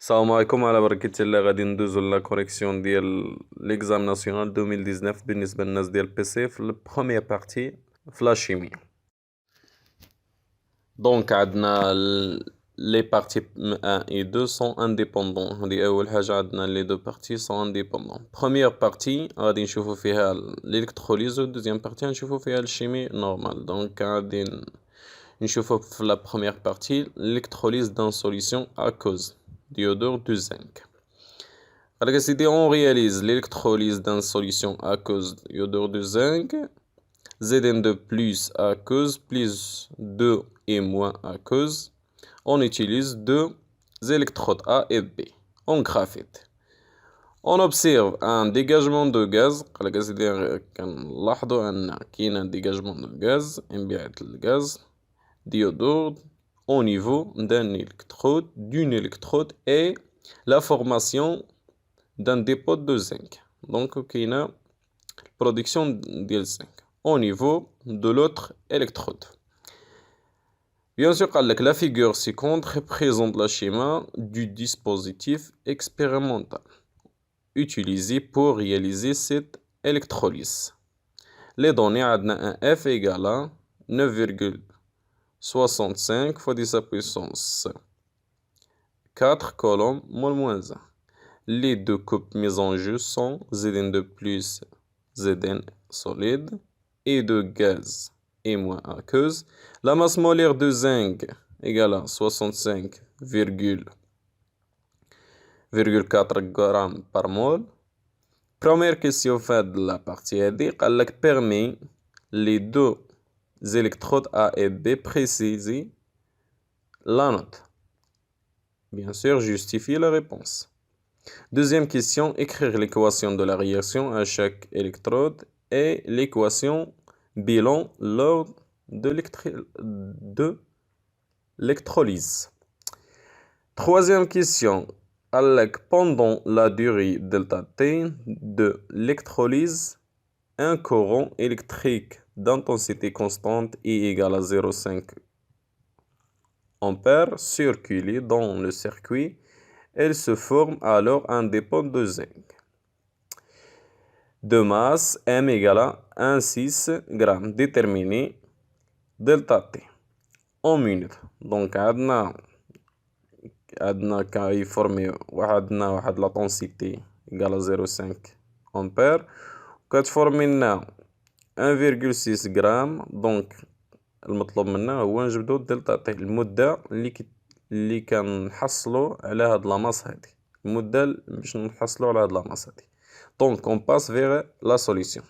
السلام عليكم على بركة الله. غادي ندوزو لا كوريكسيون ديال ليكزام ناسيونال 2019 بالنسبة للناس ديال بي سي في البروميير بارتي في لا شيمي. دونك عندنا لي بارتي 1 و 2 سون انديبوندون. هادي اول حاجة، عندنا لي دو بارتي سون انديبوندون. بروميير بارتي غادي نشوفو فيها الالكتروليز، و دوزيام بارتي غنشوفو فيها الشيمي نورمال. دونك غادي نشوفو في لا بروميير بارتي الالكتروليز دان سوليسيون à cause d'iodure de zinc. Alors, on réalise l'électrolyse d'une solution à cause d'iodure de zinc. Zn2 plus à cause plus 2 et moins à cause. On utilise deux électrodes A et B en graphite. On observe un dégagement de gaz. On un dégagement de gaz, un gaz d'iodure au niveau d'une électrode et la formation d'un dépôt de zinc. Donc, il y a production de zinc au niveau de l'autre électrode. Bien sûr, la figure ci-contre représente le schéma du dispositif expérimental utilisé pour réaliser cette électrolyse. Les données ont un F égale à 9,65 fois 10 à la puissance 4 coulombs mol moins 1. Les deux coupes mises en jeu sont Zn2 plus Zn solide et de gaz et moins aqueuse. La masse molaire de zinc égale à 65,4 grammes par mol. Première question faite de la partie A, elle permet les deux électrodes A et B préciser la note. Bien sûr, justifier la réponse. Deuxième question, écrire l'équation de la réaction à chaque électrode et l'équation bilan lors de l'électrolyse. Troisième question, pendant la durée delta T de l'électrolyse, un courant électrique d'intensité constante I égale à 0,5 ampères circule dans le circuit. Elle se forme alors un dépôt de zinc de masse M égale à 1,6 g. Déterminer delta T en minutes. Donc عندنا كيفورمي واحد لا طونسيتي égale à 0,5 ampères وكتفورمي لنا 1,6 g. دونك المطلوب منا هو نجبدو دلتا تي، المدة اللي كنحصلو على هاد لاماس هادي، المدة باش نحصلو على هاد لاماس هادي. دونك on passe vers la solution.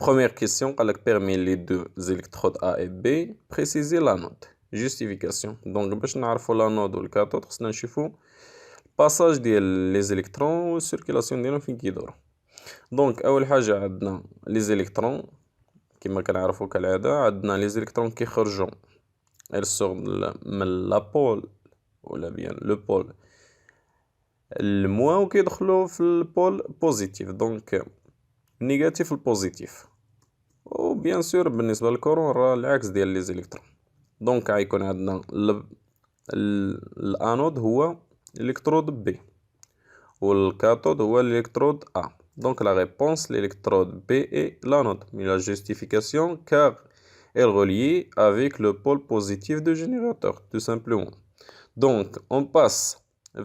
Première question, قالك permet les deux électrodes A et B préciser la note. Justification. Donc باش نعرفو لا نود والكاثود خصنا نشوفو الباساج ديال لي زيليكترون والسيركيلاسيون ديالهم فين كيدورو. دونك اول حاجة عندنا لي زيليكترون كما كنعرفو كالعادة، عندنا لي زيليكترون كيخرجو من لابول ولا بيان لو بول الموان وكيدخلو في البول بوزيتيف. دونك نيجاتيف البوزيتيف، و بيان سور بالنسبة للكورون راه العكس ديال لي زيليكترون. دونك غيكون عندنا الانود هو الالكترود بي والكاثود هو الالكترود A. Donc la réponse, l'électrode B est l'anode. Mais la justification, car elle est reliée avec le pôle positif du générateur, tout simplement. Donc on passe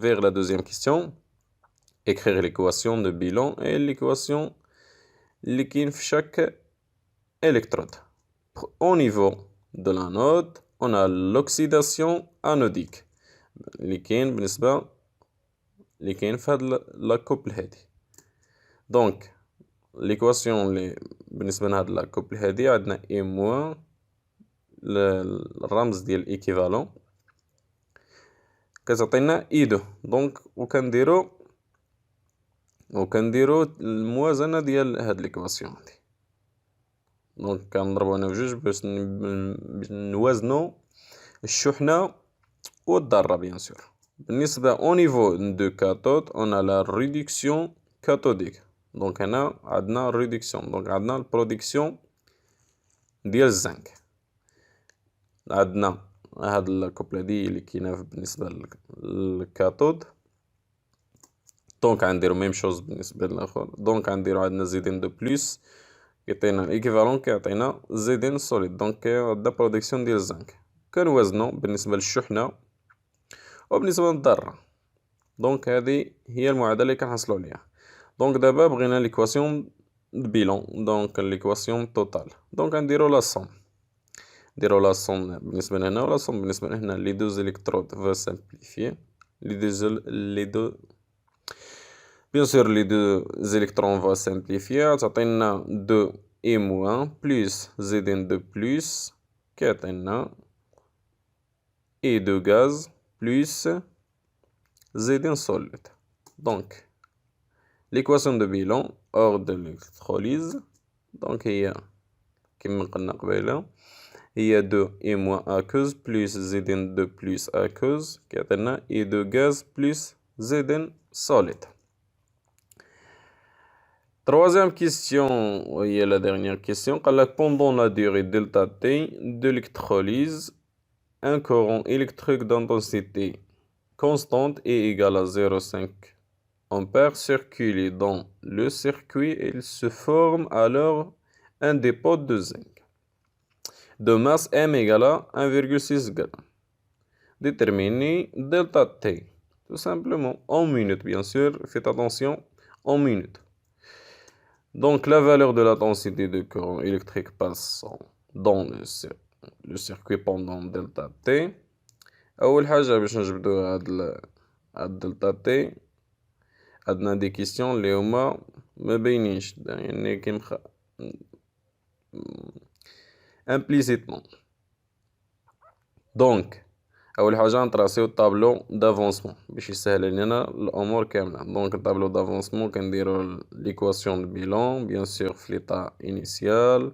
vers la deuxième question. Écrire l'équation de bilan et l'équation liquide de chaque électrode. Au niveau de l'anode, on a l'oxydation anodique. Liquide, بالنسبة لكاين في هاد لا كوبل هادي. دونك ليكواسيون لي بالنسبة لهاد لا كوبل هادي عندنا اي موان الرمز ديال ايكيفالون كتعطينا اي دو. دونك وكنديرو الموازنة ديال هاد ليكواسيون هادي. دونك كنضربو هنا بجوج باش نوازنو الشحنة والذرة بيان سور. بالنسبة au niveau de cathode on a la réduction cathodique. دونك هنا عندنا réduction، دونك عندنا البرودكسيون ديال الزنك. عندنا هاد الكوبلة دي اللي كاينة بالنسبة للكاثود. دونك غنديرو ميم شوز بالنسبة للآخر. دونك غنديرو عندنا زيدين دو بلوس كيعطينا الإيكيفالون كيعطينا زيدين سوليد. دونك عندنا برودكسيون ديال الزنك كنوازنو بالنسبة للشحنة وبالنسبة للذرة. دونك هادي هي المعادلة اللي كنحصلو عليها. دونك دابا بغينا ليكواسيون بيلون. دونك ليكواسيون توتال. دونك غنديرو لا صوم. نديرو لا صوم بالنسبة لهنا ولا صوم بالنسبة لهنا. لي دو زيليكترود فا سامبليفيي. لي دو بيان سور لي دو زيليكترون فا سامبليفيي تعطينا دو اي موان بلوس زيدين دو بلوس كيعطينا اي دو غاز بلوس زيدين solide. Donc, l'équation de bilan hors de l'électrolyse, donc هي كما قلنا قبيلة هي 2 et moins aqueuse plus زيدين 2 plus aqueuse كيعطينا et 2 gaz plus زيدين solide. Troisième question, هي la dernière question. قال لك pendant la durée delta T de l'électrolyse, un courant électrique d'intensité constante est égale à 0,5 ampères circule dans le circuit et il se forme alors un dépôt de zinc de masse M égale à 1,6 g. Déterminez delta T, tout simplement en minutes, bien sûr, faites attention, en minutes. Donc la valeur de la densité de courant électrique passant dans le circuit pendant delta T. أول حاجة باش نجبدو هاد الدلتا تي عندنا دي كيسيون اللي هما ما باينينش يعني كي امبليسيتمون. دونك أول حاجة نطراسيو طابلو دافونسمون باش يسهل علينا الأمور كاملة. دونك طابلو دافونسمون كنديرو ليكواسيون دو بيلون بيان سور في ليطا إنيسيال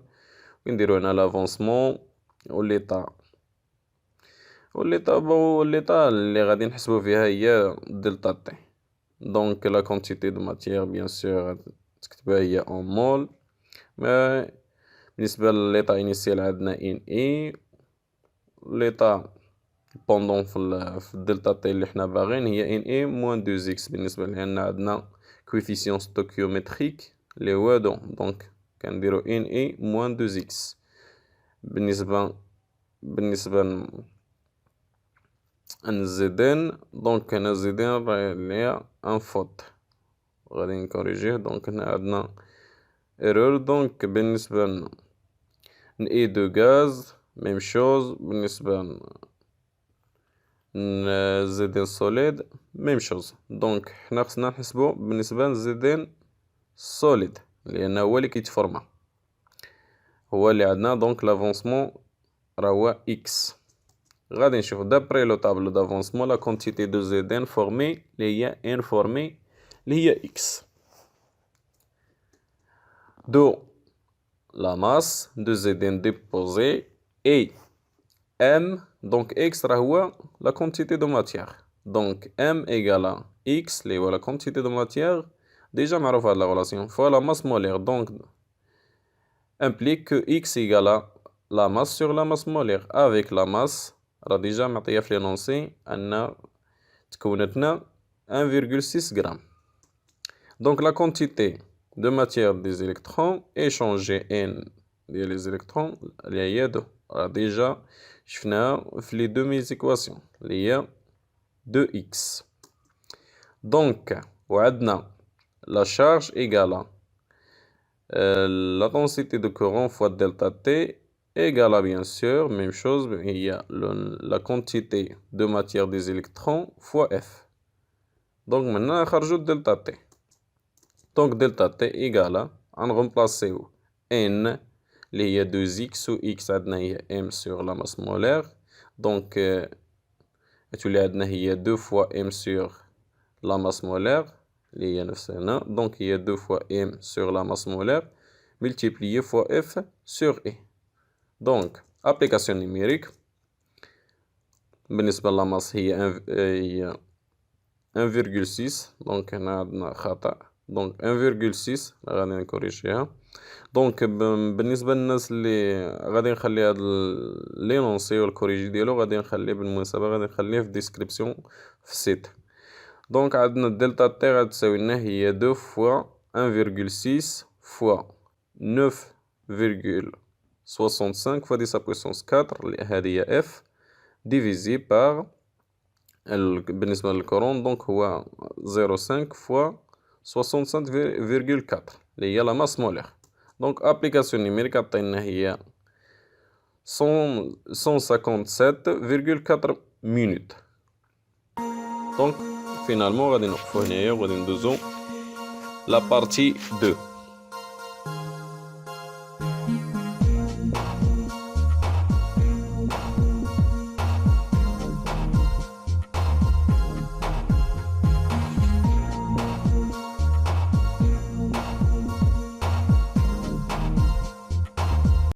كنديرو هنا لافونسمون والليطا اللي غادي نحسبو فيها هي دلتا تي. دونك لا كونتيتي دو ماتيير بيان سور تكتبها هي اون مول. ما بالنسبة لليطا انيسيال عندنا ان اي ليطا بوندون في الدلتا تي اللي حنا باغين هي ان اي موان دو زيكس بالنسبة لأن عندنا كويفيسيون ستوكيومتريك اللي هو دونك كنديرو ان اي موان دو زيكس. بالنسبة نزيدين دونك هنا زيدين راه ليا ان فوت غادي نكوريجيه. دونك هنا عندنا ايرور. دونك بالنسبة لنا اي دو غاز ميم شوز بالنسبة زيدين سوليد ميم شوز. دونك حنا خصنا نحسبو بالنسبة لزيدين سوليد لأنه هو اللي كيتفورما هو اللي عندنا. دونك لافونسمون راه هو اكس. غادي نشوف دابري لو طابلو دافونسمون لا كونتيتي دو زيدين فورمي اللي هي ان فورمي اللي هي اكس دو لا ماس دو زيدين ديبوزي اي ام. دونك اكس راه هو لا كونتيتي دو ماتيير. دونك ام ايغالا اكس اللي هو لا كونتيتي دو ماتيير ديجا معروف هاد لا غولاسيون فوا لا ماس مولير. دونك implique que x égale la masse sur la masse molaire avec la masse راه ديجا معطيه في لينونسي ان تكونتنا 1,6 غرام. دونك لا كونتيتي دو ماتيير دي électrons échangés n ديال لي زيليكترون اللي هي دو راه ديجا شفناها في لي دو ميزيكواسيون اللي هي 2x. دونك وعندنا لا شارج ايغالا la densité de courant fois delta T égale à bien sûr, même chose, il y a la quantité de matière des électrons fois F. Donc maintenant, on va delta T. Donc delta T égale à, on remplace N, il y a 2X ou X, il y a M sur la masse molaire. Donc, il y a 2 fois M sur la masse molaire. Donc il y a 2 fois M sur la masse molaire multiplié fois F sur E. Donc application numérique بالنسبة للماس هي 1,6. دونك هنا عندنا خطأ دونك 1,6 غادي نكوريجيها. دونك بالنسبة للناس اللي غادي نخلي هاد لينونسي والكوريجي ديالو غادي نخليه بالمناسبة غادي نخليه في الديسكريبسيون في السيت. دونك عندنا الدلتا تي غتساوي لنا هي 2 فوا 1,6 فوا 9,65 فوا 10 بويسونس 4 اللي هذه هي اف ديفيزي بار بالنسبة للكورون دونك هو 0,5 فوا 65,4 اللي هي لا ماس مولير. دونك ابليكاسيون نيميريك عطينا هي 157,4 مينوت. دونك فينالمون غادي نوقفو هنايا وغادي ندوزو لا بارتي 2.